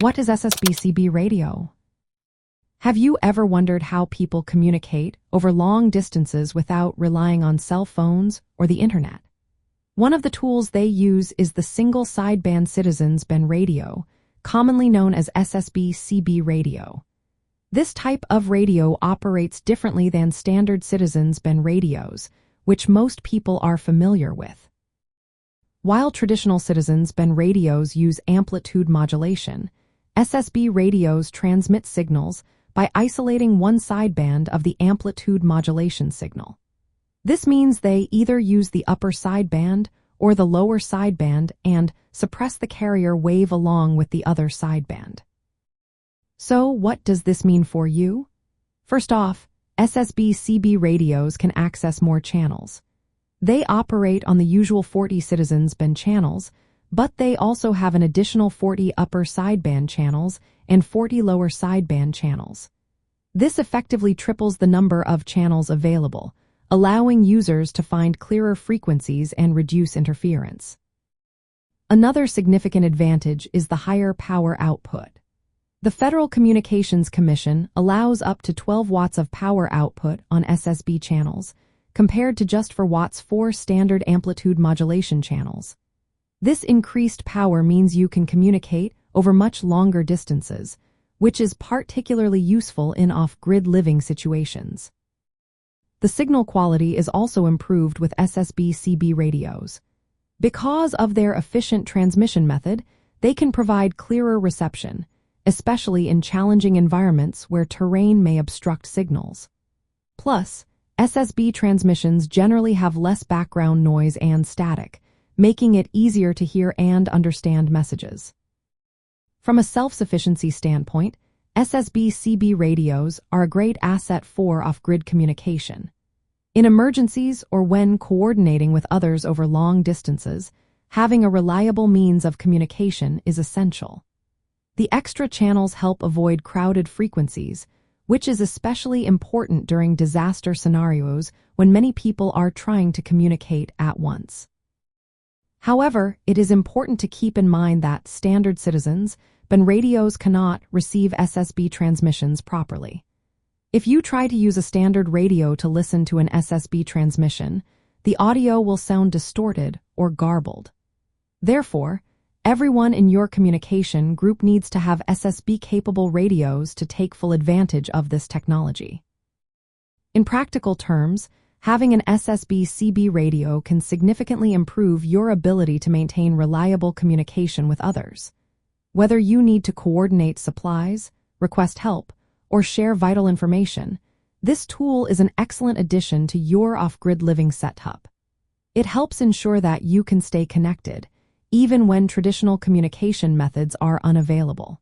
What is SSB CB Radio? Have you ever wondered how people communicate over long distances without relying on cell phones or the internet? One of the tools they use is the Single Sideband Citizens Band radio, commonly known as SSB CB Radio. This type of radio operates differently than standard citizens band radios, which most people are familiar with. While traditional citizens band radios use amplitude modulation, SSB radios transmit signals by isolating one sideband of the amplitude modulation signal. This means they either use the upper sideband or the lower sideband and suppress the carrier wave along with the other sideband. So, what does this mean for you? First off, SSB CB radios can access more channels. They operate on the usual 40 citizens band channels, but they also have an additional 40 upper sideband channels and 40 lower sideband channels. This effectively triples the number of channels available, allowing users to find clearer frequencies and reduce interference. Another significant advantage is the higher power output. The Federal Communications Commission allows up to 12 watts of power output on SSB channels, compared to just 4 watts for standard amplitude modulation channels. This increased power means you can communicate over much longer distances, which is particularly useful in off-grid living situations. The signal quality is also improved with SSB CB radios. Because of their efficient transmission method, they can provide clearer reception, especially in challenging environments where terrain may obstruct signals. Plus, SSB transmissions generally have less background noise and static, making it easier to hear and understand messages. From a self-sufficiency standpoint, SSB CB radios are a great asset for off-grid communication. In emergencies or when coordinating with others over long distances, having a reliable means of communication is essential. The extra channels help avoid crowded frequencies, which is especially important during disaster scenarios when many people are trying to communicate at once. However, it is important to keep in mind that standard citizens band radios cannot receive SSB transmissions properly. If you try to use a standard radio to listen to an SSB transmission, the audio will sound distorted or garbled. Therefore, everyone in your communication group needs to have SSB-capable radios to take full advantage of this technology. In practical terms, having an SSB CB radio can significantly improve your ability to maintain reliable communication with others. Whether you need to coordinate supplies, request help, or share vital information, this tool is an excellent addition to your off-grid living setup. It helps ensure that you can stay connected, even when traditional communication methods are unavailable.